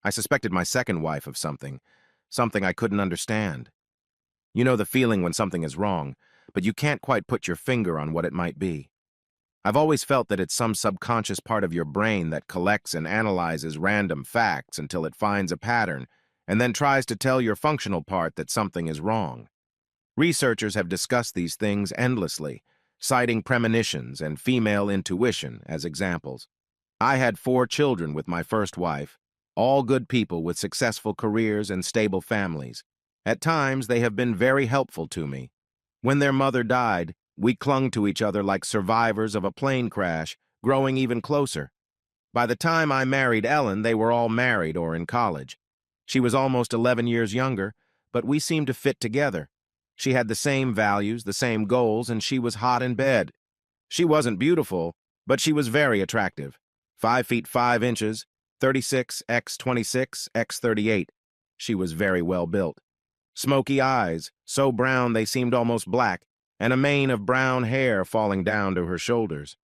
I suspected my second wife of something I couldn't understand. You know the feeling when something is wrong, but you can't quite put your finger on what it might be. I've always felt that it's some subconscious part of your brain that collects and analyzes random facts until it finds a pattern, and then tries to tell your functional part that something is wrong. Researchers have discussed these things endlessly, citing premonitions and female intuition as examples. I had 4 children with my first wife, all good people with successful careers and stable families. At times, they have been very helpful to me. When their mother died, we clung to each other like survivors of a plane crash, growing even closer. By the time I married Ellen, they were all married or in college. She was almost 11 years younger, but we seemed to fit together. She had the same values, the same goals, and she was hot in bed. She wasn't beautiful, but she was very attractive. 5 feet 5 inches, 36 x 26 x 38. She was very well built. Smoky eyes, so brown they seemed almost black, and a mane of brown hair falling down to her shoulders.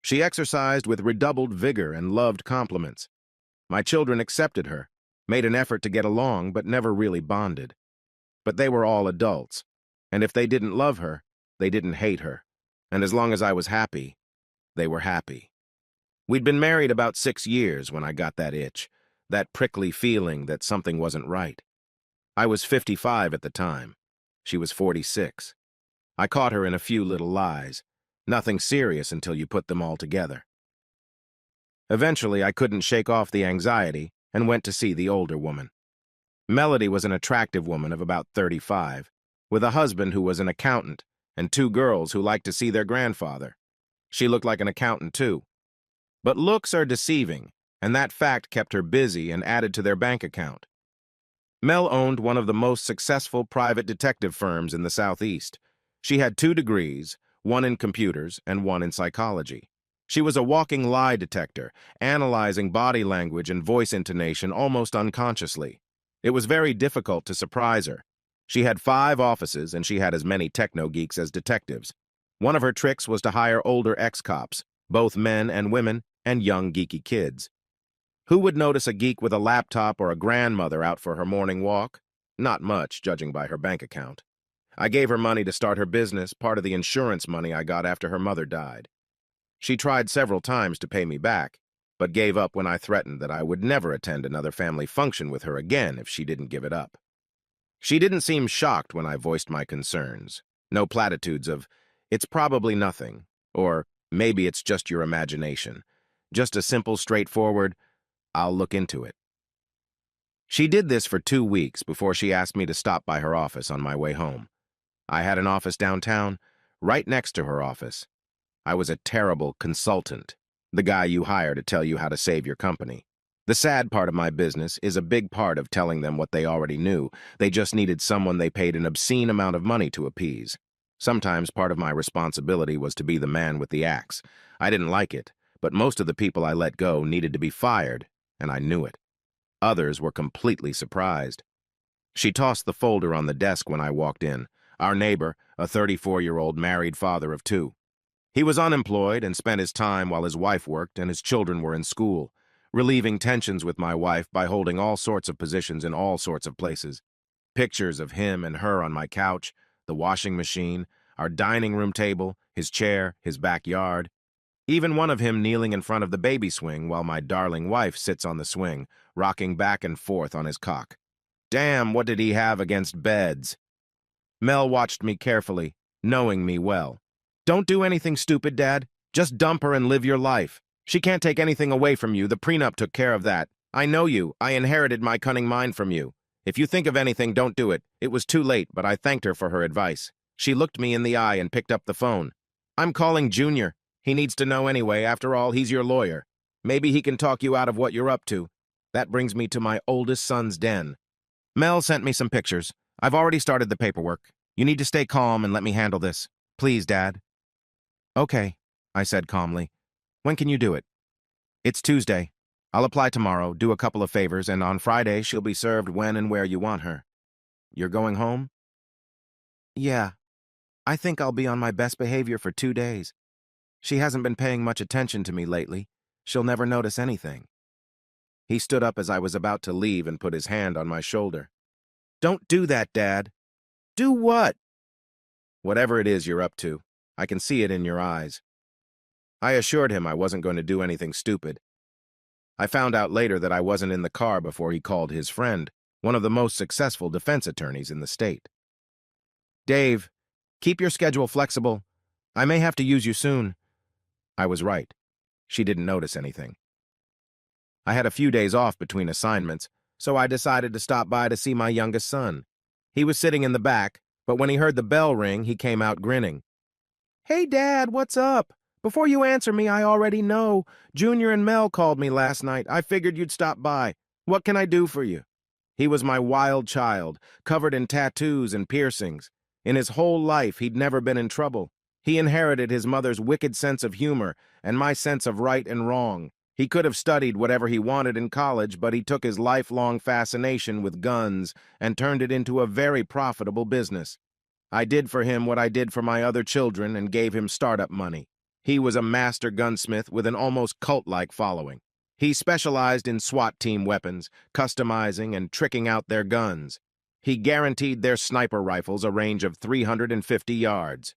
She exercised with redoubled vigor and loved compliments. My children accepted her, made an effort to get along, but never really bonded. But they were all adults, and if they didn't love her, they didn't hate her. And as long as I was happy, they were happy. We'd been married about 6 years when I got that itch, that prickly feeling that something wasn't right. I was 55 at the time. She was 46. I caught her in a few little lies. Nothing serious until you put them all together. Eventually, I couldn't shake off the anxiety and went to see the older woman. Melody was an attractive woman of about 35, with a husband who was an accountant and 2 girls who liked to see their grandfather. She looked like an accountant, too. But looks are deceiving, and that fact kept her busy and added to their bank account. Mel owned one of the most successful private detective firms in the Southeast. She had 2 degrees, one in computers and one in psychology. She was a walking lie detector, analyzing body language and voice intonation almost unconsciously. It was very difficult to surprise her. She had 5 offices, and she had as many techno-geeks as detectives. One of her tricks was to hire older ex-cops, both men and women, and young geeky kids. Who would notice a geek with a laptop or a grandmother out for her morning walk? Not much, judging by her bank account. I gave her money to start her business, part of the insurance money I got after her mother died. She tried several times to pay me back, but gave up when I threatened that I would never attend another family function with her again if she didn't give it up. She didn't seem shocked when I voiced my concerns. No platitudes of, "It's probably nothing," or "Maybe it's just your imagination." Just a simple, straightforward, "I'll look into it." She did this for 2 weeks before she asked me to stop by her office on my way home. I had an office downtown, right next to her office. I was a terrible consultant, the guy you hire to tell you how to save your company. The sad part of my business is a big part of telling them what they already knew. They just needed someone they paid an obscene amount of money to appease. Sometimes part of my responsibility was to be the man with the axe. I didn't like it, but most of the people I let go needed to be fired, and I knew it. Others were completely surprised. She tossed the folder on the desk when I walked in. Our neighbor, a 34-year-old married father of 2. He was unemployed and spent his time while his wife worked and his children were in school, relieving tensions with my wife by holding all sorts of positions in all sorts of places. Pictures of him and her on my couch, the washing machine, our dining room table, his chair, his backyard. Even one of him kneeling in front of the baby swing while my darling wife sits on the swing, rocking back and forth on his cock. Damn, what did he have against beds? Mel watched me carefully, knowing me well. "Don't do anything stupid, Dad. Just dump her and live your life. She can't take anything away from you. The prenup took care of that. I know you. I inherited my cunning mind from you. If you think of anything, don't do it. It was too late, but I thanked her for her advice." She looked me in the eye and picked up the phone. "I'm calling Junior. He needs to know anyway. After all, he's your lawyer. Maybe he can talk you out of what you're up to." That brings me to my oldest son's den. Mel sent me some pictures. I've already started the paperwork. You need to stay calm and let me handle this. Please, Dad. "Okay," I said calmly. "When can you do it?" "It's Tuesday. I'll apply tomorrow, do a couple of favors, and on Friday she'll be served when and where you want her." "You're going home?" "Yeah. I think I'll be on my best behavior for 2 days. She hasn't been paying much attention to me lately. She'll never notice anything." He stood up as I was about to leave and put his hand on my shoulder. "Don't do that, Dad." "Do what?" "Whatever it is you're up to. I can see it in your eyes." I assured him I wasn't going to do anything stupid. I found out later that I wasn't in the car before he called his friend, one of the most successful defense attorneys in the state. "Dave, keep your schedule flexible. I may have to use you soon." I was right. She didn't notice anything. I had a few days off between assignments, so I decided to stop by to see my youngest son. He was sitting in the back, but when he heard the bell ring, he came out grinning. "Hey, Dad, what's up? Before you answer me, I already know. Junior and Mel called me last night. I figured you'd stop by. What can I do for you?" He was my wild child, covered in tattoos and piercings. In his whole life, he'd never been in trouble. He inherited his mother's wicked sense of humor and my sense of right and wrong. He could have studied whatever he wanted in college, but he took his lifelong fascination with guns and turned it into a very profitable business. I did for him what I did for my other children and gave him startup money. He was a master gunsmith with an almost cult-like following. He specialized in SWAT team weapons, customizing and tricking out their guns. He guaranteed their sniper rifles a range of 350 yards.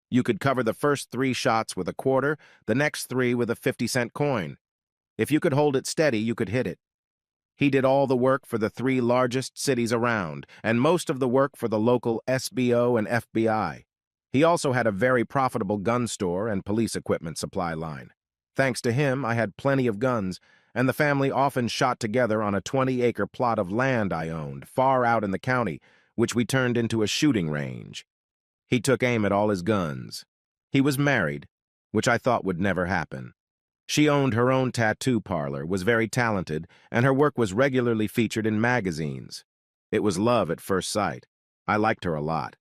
You could cover the first 3 shots with a quarter, the next 3 with a 50-cent coin. If you could hold it steady, you could hit it. He did all the work for the 3 largest cities around, and most of the work for the local SBO and FBI. He also had a very profitable gun store and police equipment supply line. Thanks to him, I had plenty of guns, and the family often shot together on a 20-acre plot of land I owned, far out in the county, which we turned into a shooting range. He took aim at all his guns. He was married, which I thought would never happen. She owned her own tattoo parlor, was very talented, and her work was regularly featured in magazines. It was love at first sight. I liked her a lot.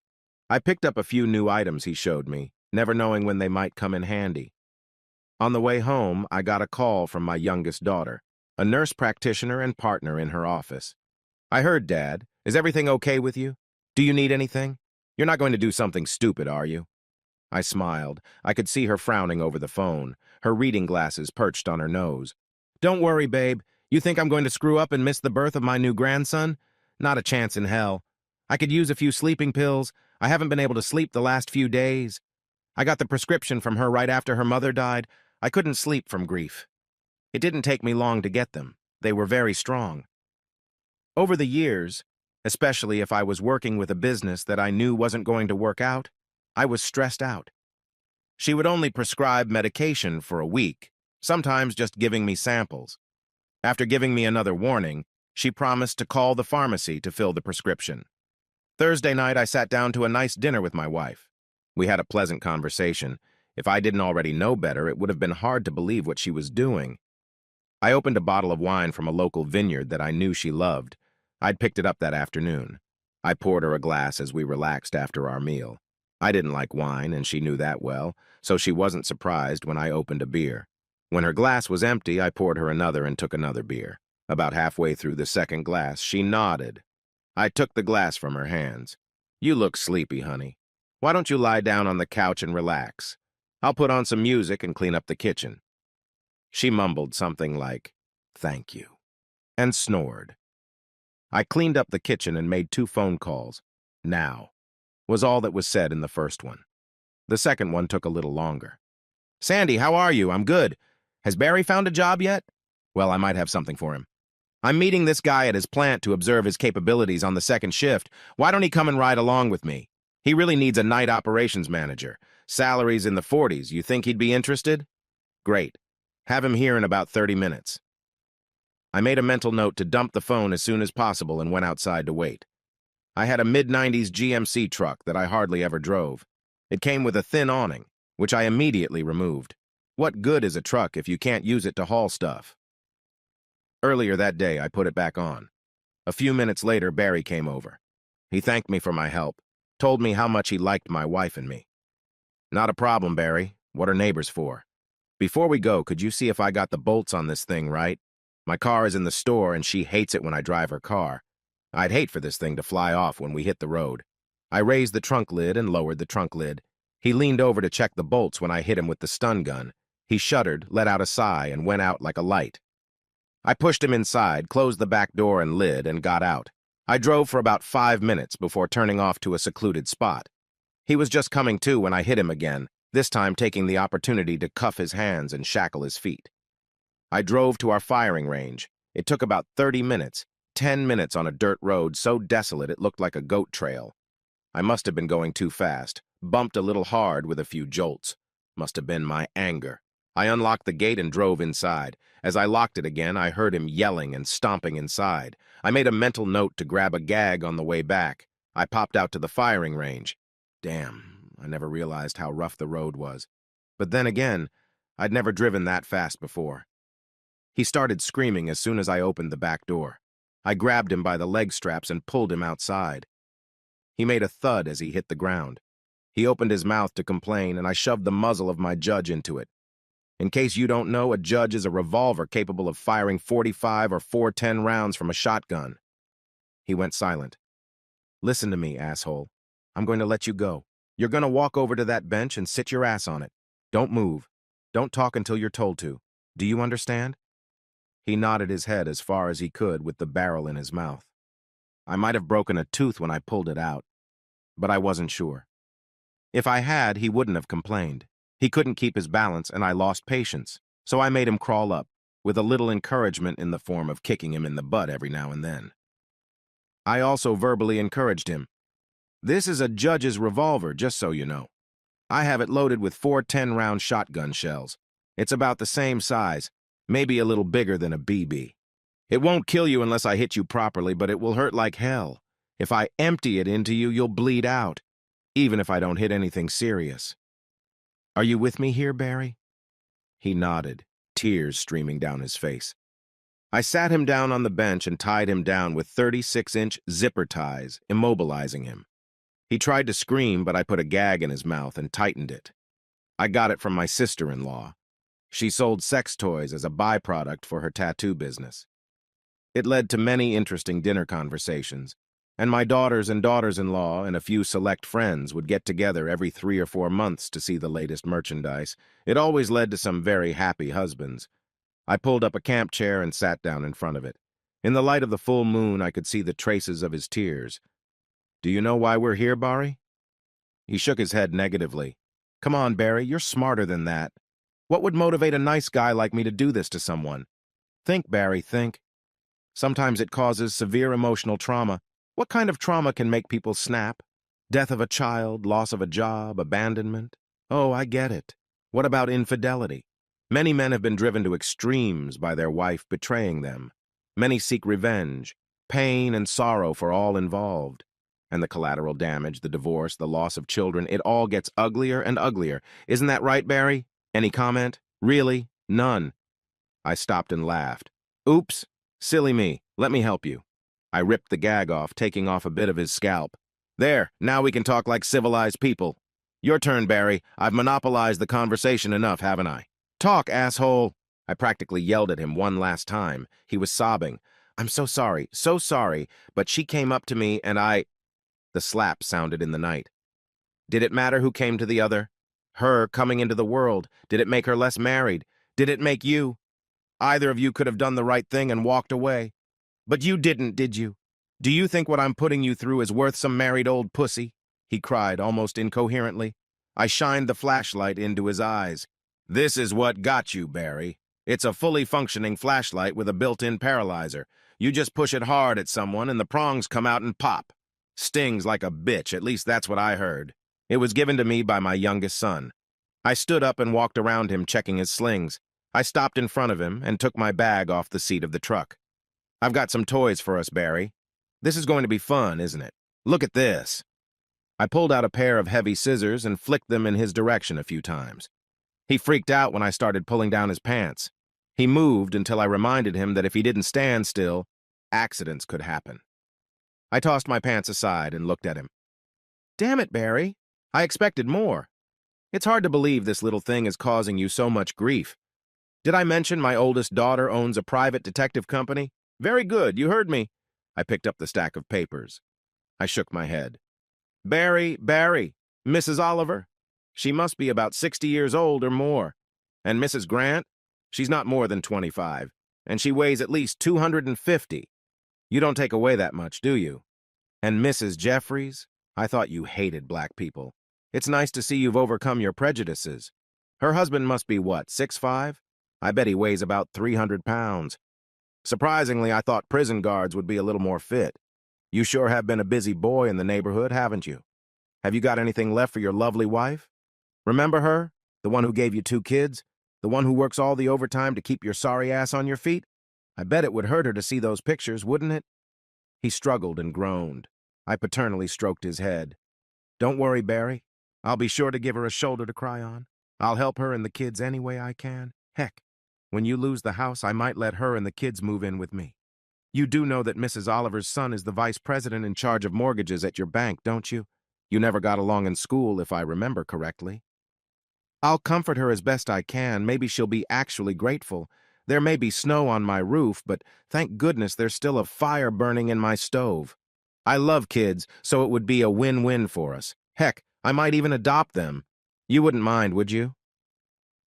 I picked up a few new items he showed me, never knowing when they might come in handy. On the way home, I got a call from my youngest daughter, a nurse practitioner and partner in her office. "I heard, Dad. Is everything okay with you? Do you need anything? You're not going to do something stupid, are you?" I smiled. I could see her frowning over the phone, her reading glasses perched on her nose. "Don't worry, babe. You think I'm going to screw up and miss the birth of my new grandson? Not a chance in hell. I could use a few sleeping pills. I haven't been able to sleep the last few days. I got the prescription from her right after her mother died. I couldn't sleep from grief. It didn't take me long to get them. They were very strong." Over the years, especially if I was working with a business that I knew wasn't going to work out, I was stressed out. She would only prescribe medication for a week, sometimes just giving me samples. After giving me another warning, she promised to call the pharmacy to fill the prescription. Thursday night, I sat down to a nice dinner with my wife. We had a pleasant conversation. If I didn't already know better, it would have been hard to believe what she was doing. I opened a bottle of wine from a local vineyard that I knew she loved. I'd picked it up that afternoon. I poured her a glass as we relaxed after our meal. I didn't like wine, and she knew that well, so she wasn't surprised when I opened a beer. When her glass was empty, I poured her another and took another beer. About halfway through the second glass, she nodded. I took the glass from her hands. "You look sleepy, honey. Why don't you lie down on the couch and relax? I'll put on some music and clean up the kitchen." She mumbled something like, "Thank you," and snored. I cleaned up the kitchen and made 2 phone calls. "Now," was all that was said in the first one. The second one took a little longer. "Sandy, how are you? I'm good. Has Barry found a job yet? Well, I might have something for him. I'm meeting this guy at his plant to observe his capabilities on the second shift. Why don't he come and ride along with me? He really needs a night operations manager. Salary's in the 40s. You think he'd be interested? Great. Have him here in about 30 minutes. I made a mental note to dump the phone as soon as possible and went outside to wait. I had a mid-90s GMC truck that I hardly ever drove. It came with a thin awning, which I immediately removed. What good is a truck if you can't use it to haul stuff? Earlier that day, I put it back on. A few minutes later, Barry came over. He thanked me for my help, told me how much he liked my wife and me. "Not a problem, Barry. What are neighbors for? Before we go, could you see if I got the bolts on this thing right? My car is in the store and she hates it when I drive her car. I'd hate for this thing to fly off when we hit the road." I raised the trunk lid and lowered the trunk lid. He leaned over to check the bolts when I hit him with the stun gun. He shuddered, let out a sigh, and went out like a light. I pushed him inside, closed the back door and lid, and got out. I drove for about 5 minutes before turning off to a secluded spot. He was just coming to when I hit him again, this time taking the opportunity to cuff his hands and shackle his feet. I drove to our firing range. It took about 30 minutes, 10 minutes on a dirt road so desolate it looked like a goat trail. I must have been going too fast, bumped a little hard with a few jolts. Must have been my anger. I unlocked the gate and drove inside. As I locked it again, I heard him yelling and stomping inside. I made a mental note to grab a gag on the way back. I popped out to the firing range. Damn, I never realized how rough the road was. But then again, I'd never driven that fast before. He started screaming as soon as I opened the back door. I grabbed him by the leg straps and pulled him outside. He made a thud as he hit the ground. He opened his mouth to complain, and I shoved the muzzle of my judge into it. In case you don't know, a judge is a revolver capable of firing 45 or 410 rounds from a shotgun. He went silent. Listen to me, asshole. I'm going to let you go. You're going to walk over to that bench and sit your ass on it. Don't move. Don't talk until you're told to. Do you understand? He nodded his head as far as he could with the barrel in his mouth. I might have broken a tooth when I pulled it out, but I wasn't sure. If I had, he wouldn't have complained. He couldn't keep his balance, and I lost patience, so I made him crawl up, with a little encouragement in the form of kicking him in the butt every now and then. I also verbally encouraged him. This is a judge's revolver, just so you know. I have it loaded with 4 10-round shotgun shells. It's about the same size, maybe a little bigger than a BB. It won't kill you unless I hit you properly, but it will hurt like hell. If I empty it into you, you'll bleed out, even if I don't hit anything serious. Are you with me here, Barry? He nodded, tears streaming down his face. I sat him down on the bench and tied him down with 36-inch zipper ties, immobilizing him. He tried to scream, but I put a gag in his mouth and tightened it. I got it from my sister-in-law. She sold sex toys as a byproduct for her tattoo business. It led to many interesting dinner conversations, and my daughters and daughters-in-law and a few select friends would get together every 3 or 4 months to see the latest merchandise. It always led to some very happy husbands. I pulled up a camp chair and sat down in front of it. In the light of the full moon, I could see the traces of his tears. Do you know why we're here, Barry? He shook his head negatively. Come on, Barry, you're smarter than that. What would motivate a nice guy like me to do this to someone? Think, Barry, think. Sometimes it causes severe emotional trauma. What kind of trauma can make people snap? Death of a child, loss of a job, abandonment? Oh, I get it. What about infidelity? Many men have been driven to extremes by their wife betraying them. Many seek revenge, pain and sorrow for all involved. And the collateral damage, the divorce, the loss of children, it all gets uglier and uglier. Isn't that right, Barry? Any comment? Really? None. I stopped and laughed. Oops, silly me. Let me help you. I ripped the gag off, taking off a bit of his scalp. There, now we can talk like civilized people. Your turn, Barry. I've monopolized the conversation enough, haven't I? Talk, asshole. I practically yelled at him one last time. He was sobbing. I'm so sorry, but she came up to me and I... The slap sounded in the night. Did it matter who came to the other? Her coming into the world, did it make her less married? Did it make you? Either of you could have done the right thing and walked away. But you didn't, did you? Do you think what I'm putting you through is worth some married old pussy? He cried, almost incoherently. I shined the flashlight into his eyes. This is what got you, Barry. It's a fully functioning flashlight with a built-in paralyzer. You just push it hard at someone and the prongs come out and pop. Stings like a bitch, at least that's what I heard. It was given to me by my youngest son. I stood up and walked around him, checking his slings. I stopped in front of him and took my bag off the seat of the truck. I've got some toys for us, Barry. This is going to be fun, isn't it? Look at this. I pulled out a pair of heavy scissors and flicked them in his direction a few times. He freaked out when I started pulling down his pants. He moved until I reminded him that if he didn't stand still, accidents could happen. I tossed my pants aside and looked at him. Damn it, Barry. I expected more. It's hard to believe this little thing is causing you so much grief. Did I mention my oldest daughter owns a private detective company? Very good, you heard me. I picked up the stack of papers. I shook my head. Barry, Mrs. Oliver. She must be about 60 years old or more. And Mrs. Grant? She's not more than 25. and she weighs at least 250. You don't take away that much, do you? And Mrs. Jeffries? I thought you hated black people. It's nice to see you've overcome your prejudices. Her husband must be what, 6'5"? I bet he weighs about 300 pounds. Surprisingly, I thought prison guards would be a little more fit. You sure have been a busy boy in the neighborhood, haven't you? Have you got anything left for your lovely wife? Remember her? The one who gave you 2 kids? The one who works all the overtime to keep your sorry ass on your feet? I bet it would hurt her to see those pictures, wouldn't it? He struggled and groaned. I paternally stroked his head. Don't worry, Barry. I'll be sure to give her a shoulder to cry on. I'll help her and the kids any way I can. Heck, when you lose the house, I might let her and the kids move in with me. You do know that Mrs. Oliver's son is the vice president in charge of mortgages at your bank, don't you? You never got along in school, if I remember correctly. I'll comfort her as best I can. Maybe she'll be actually grateful. There may be snow on my roof, but thank goodness there's still a fire burning in my stove. I love kids, so it would be a win-win for us. Heck, I might even adopt them. You wouldn't mind, would you?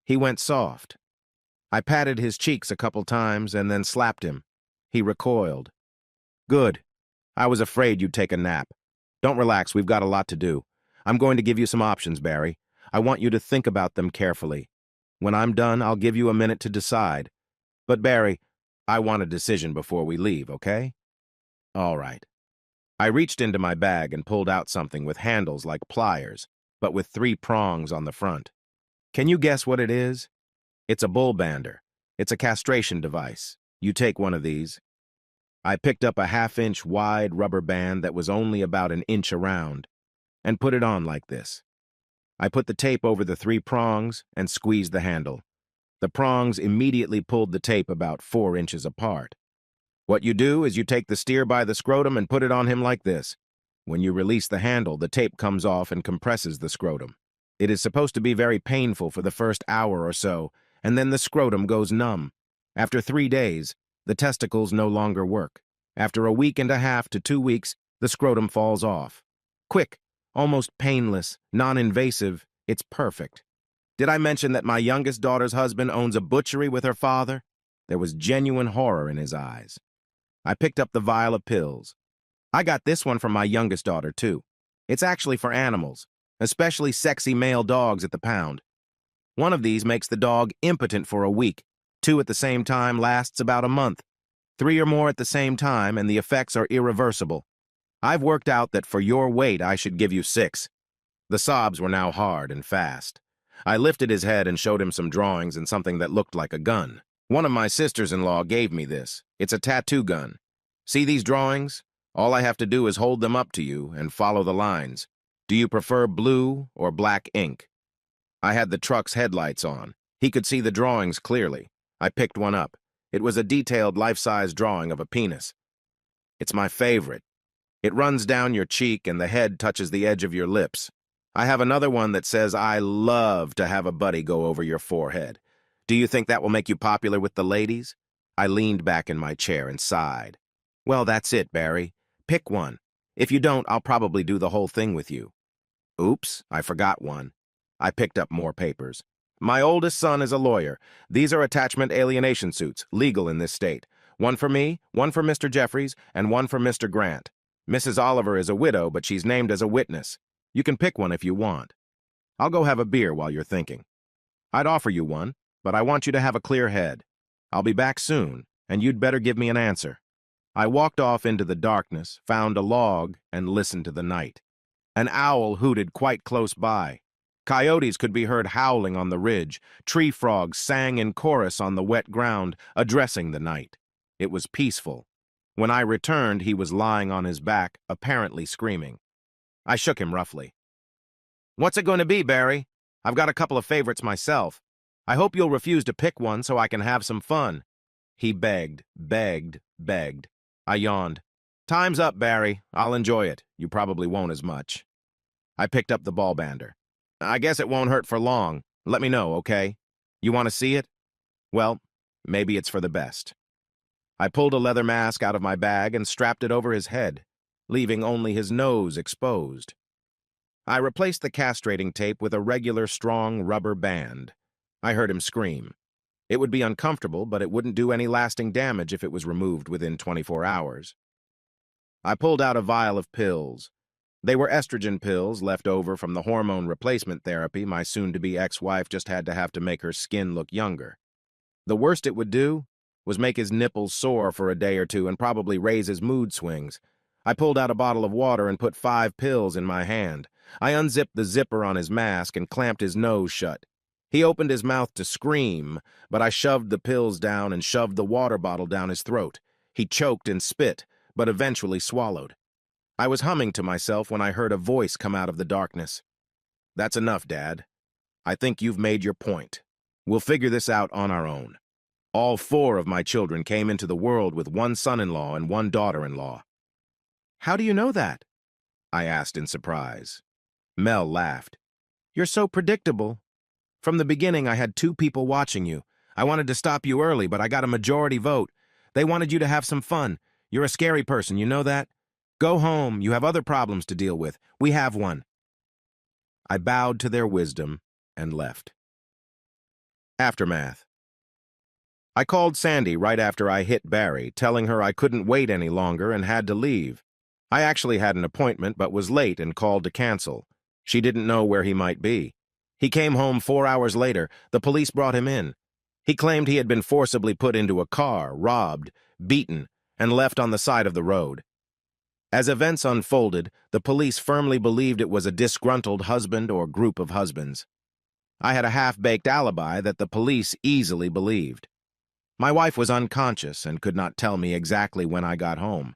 He went soft. I patted his cheeks a couple times and then slapped him. He recoiled. Good. I was afraid you'd take a nap. Don't relax, we've got a lot to do. I'm going to give you some options, Barry. I want you to think about them carefully. When I'm done, I'll give you a minute to decide. But Barry, I want a decision before we leave, okay? All right. I reached into my bag and pulled out something with handles like pliers, but with 3 prongs on the front. Can you guess what it is? It's a bull bander. It's a castration device. You take one of these. I picked up a 1/2-inch wide rubber band that was only about 1 inch around and put it on like this. I put the tape over the 3 prongs and squeezed the handle. The prongs immediately pulled the tape about 4 inches apart. What you do is you take the steer by the scrotum and put it on him like this. When you release the handle, the tape comes off and compresses the scrotum. It is supposed to be very painful for the first hour or so, and then the scrotum goes numb. After 3 days, the testicles no longer work. After 1.5 to 2 weeks, the scrotum falls off. Quick, almost painless, non-invasive, it's perfect. Did I mention that my youngest daughter's husband owns a butchery with her father? There was genuine horror in his eyes. I picked up the vial of pills. I got this one from my youngest daughter, too. It's actually for animals, especially sexy male dogs at the pound. One of these makes the dog impotent for a week. 2 at the same time lasts about a month. 3 or more at the same time, and the effects are irreversible. I've worked out that for your weight, I should give you 6. The sobs were now hard and fast. I lifted his head and showed him some drawings and something that looked like a gun. One of my sisters-in-law gave me this. It's a tattoo gun. See these drawings? All I have to do is hold them up to you and follow the lines. Do you prefer blue or black ink? I had the truck's headlights on. He could see the drawings clearly. I picked one up. It was a detailed life-size drawing of a penis. It's my favorite. It runs down your cheek and the head touches the edge of your lips. I have another one that says, I love to have a buddy go over your forehead. Do you think that will make you popular with the ladies? I leaned back in my chair and sighed. Well, that's it, Barry. Pick one. If you don't, I'll probably do the whole thing with you. Oops, I forgot one. I picked up more papers. My oldest son is a lawyer. These are attachment alienation suits, legal in this state. One for me, one for Mr. Jeffries, and one for Mr. Grant. Mrs. Oliver is a widow, but she's named as a witness. You can pick one if you want. I'll go have a beer while you're thinking. I'd offer you one, but I want you to have a clear head. I'll be back soon, and you'd better give me an answer. I walked off into the darkness, found a log, and listened to the night. An owl hooted quite close by. Coyotes could be heard howling on the ridge. Tree frogs sang in chorus on the wet ground, addressing the night. It was peaceful. When I returned, he was lying on his back, apparently screaming. I shook him roughly. What's it going to be, Barry? I've got a couple of favorites myself. I hope you'll refuse to pick one so I can have some fun. He begged, begged, begged. I yawned. Time's up, Barry. I'll enjoy it. You probably won't as much. I picked up the ball bander. I guess it won't hurt for long. Let me know, okay? You want to see it? Well, maybe it's for the best. I pulled a leather mask out of my bag and strapped it over his head, leaving only his nose exposed. I replaced the castrating tape with a regular strong rubber band. I heard him scream. It would be uncomfortable, but it wouldn't do any lasting damage if it was removed within 24 hours. I pulled out a vial of pills. They were estrogen pills left over from the hormone replacement therapy my soon-to-be ex-wife just had to have to make her skin look younger. The worst it would do was make his nipples sore for a day or two and probably raise his mood swings. I pulled out a bottle of water and put 5 pills in my hand. I unzipped the zipper on his mask and clamped his nose shut. He opened his mouth to scream, but I shoved the pills down and shoved the water bottle down his throat. He choked and spit, but eventually swallowed. I was humming to myself when I heard a voice come out of the darkness. "That's enough, Dad. I think you've made your point. We'll figure this out on our own." All 4 of my children came into the world with 1 son-in-law and 1 daughter-in-law. "How do you know that?" I asked in surprise. Mel laughed. "You're so predictable. From the beginning, I had 2 people watching you. I wanted to stop you early, but I got a majority vote. They wanted you to have some fun. You're a scary person, you know that? Go home, you have other problems to deal with. We have one." I bowed to their wisdom and left. Aftermath. I called Sandy right after I hit Barry, telling her I couldn't wait any longer and had to leave. I actually had an appointment but was late and called to cancel. She didn't know where he might be. He came home 4 hours later. The police brought him in. He claimed he had been forcibly put into a car, robbed, beaten, and left on the side of the road. As events unfolded, the police firmly believed it was a disgruntled husband or group of husbands. I had a half-baked alibi that the police easily believed. My wife was unconscious and could not tell me exactly when I got home.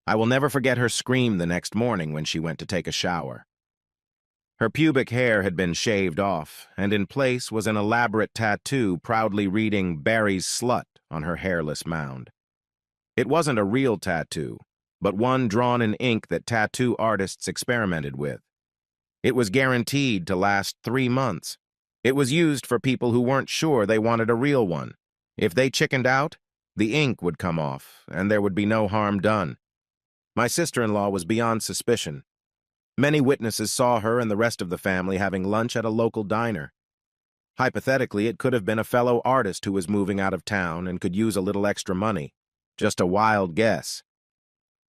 I will never forget her scream the next morning when she went to take a shower. Her pubic hair had been shaved off, and in place was an elaborate tattoo proudly reading "Barry's Slut" on her hairless mound. It wasn't a real tattoo, but one drawn in ink that tattoo artists experimented with. It was guaranteed to last 3 months. It was used for people who weren't sure they wanted a real one. If they chickened out, the ink would come off, and there would be no harm done. My sister-in-law was beyond suspicion. Many witnesses saw her and the rest of the family having lunch at a local diner. Hypothetically, it could have been a fellow artist who was moving out of town and could use a little extra money. Just a wild guess.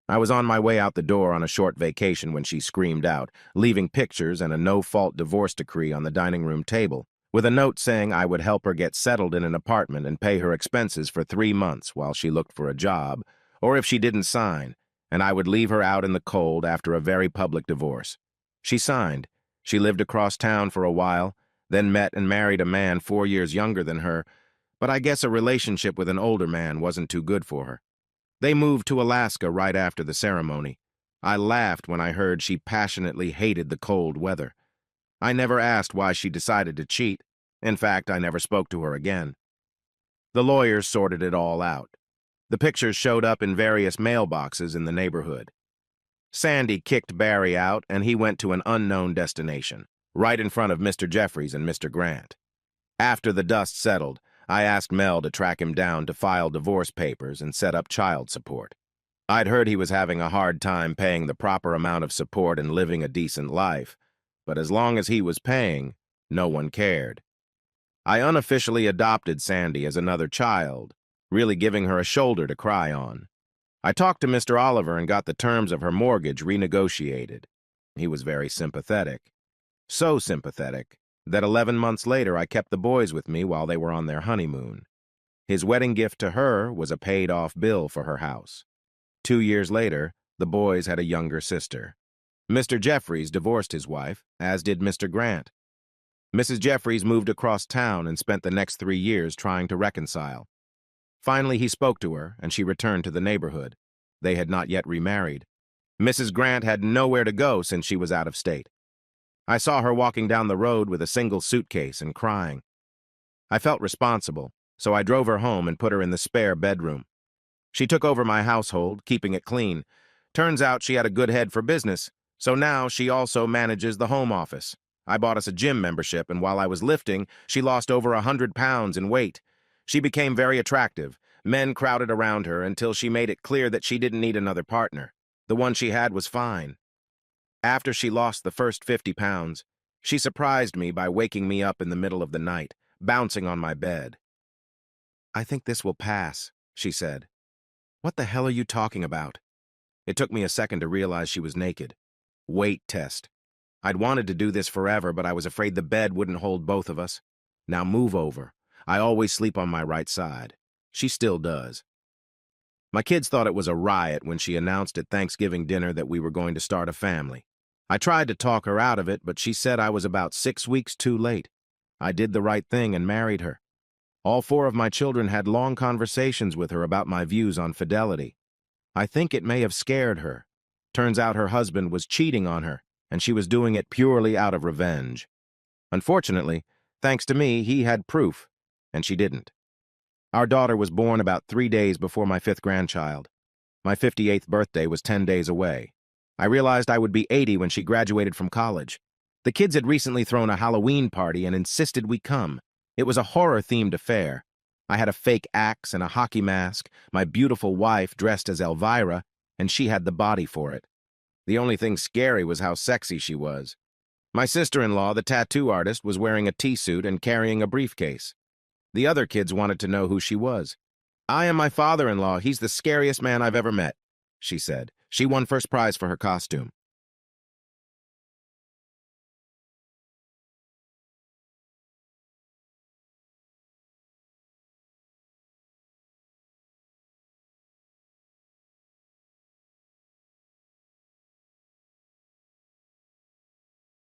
I was on my way out the door on a short vacation when she screamed out, leaving pictures and a no-fault divorce decree on the dining room table, with a note saying I would help her get settled in an apartment and pay her expenses for 3 months while she looked for a job, or if she didn't sign, and I would leave her out in the cold after a very public divorce. She signed. She lived across town for a while, then met and married a man 4 years younger than her, but I guess a relationship with an older man wasn't too good for her. They moved to Alaska right after the ceremony. I laughed when I heard she passionately hated the cold weather. I never asked why she decided to cheat. In fact, I never spoke to her again. The lawyers sorted it all out. The pictures showed up in various mailboxes in the neighborhood. Sandy kicked Barry out, and he went to an unknown destination, right in front of Mr. Jeffries and Mr. Grant. After the dust settled, I asked Mel to track him down to file divorce papers and set up child support. I'd heard he was having a hard time paying the proper amount of support and living a decent life, but as long as he was paying, no one cared. I unofficially adopted Sandy as another child, really giving her a shoulder to cry on. I talked to Mr. Oliver and got the terms of her mortgage renegotiated. He was very sympathetic. So sympathetic that 11 months later I kept the boys with me while they were on their honeymoon. His wedding gift to her was a paid-off bill for her house. 2 years later, the boys had a younger sister. Mr. Jeffries divorced his wife, as did Mr. Grant. Mrs. Jeffries moved across town and spent the next 3 years trying to reconcile. Finally, he spoke to her, and she returned to the neighborhood. They had not yet remarried. Mrs. Grant had nowhere to go since she was out of state. I saw her walking down the road with a single suitcase and crying. I felt responsible, so I drove her home and put her in the spare bedroom. She took over my household, keeping it clean. Turns out she had a good head for business, so now she also manages the home office. I bought us a gym membership, and while I was lifting, she lost over 100 pounds in weight. She became very attractive. Men crowded around her until she made it clear that she didn't need another partner. The one she had was fine. After she lost the first 50 pounds, she surprised me by waking me up in the middle of the night, bouncing on my bed. I think this will pass, she said. What the hell are you talking about? It took me a second to realize she was naked. Weight test. I'd wanted to do this forever, but I was afraid the bed wouldn't hold both of us. Now move over. I always sleep on my right side. She still does. My kids thought it was a riot when she announced at Thanksgiving dinner that we were going to start a family. I tried to talk her out of it, but she said I was about 6 weeks too late. I did the right thing and married her. All 4 of my children had long conversations with her about my views on fidelity. I think it may have scared her. Turns out her husband was cheating on her, and she was doing it purely out of revenge. Unfortunately, thanks to me, he had proof, and she didn't. Our daughter was born about 3 days before my 5th grandchild. My 58th birthday was 10 days away. I realized I would be 80 when she graduated from college. The kids had recently thrown a Halloween party and insisted we come. It was a horror-themed affair. I had a fake axe and a hockey mask, my beautiful wife dressed as Elvira, and she had the body for it. The only thing scary was how sexy she was. My sister-in-law, the tattoo artist, was wearing a T-suit and carrying a briefcase. The other kids wanted to know who she was. I am my father-in-law. He's the scariest man I've ever met, she said. She won first prize for her costume.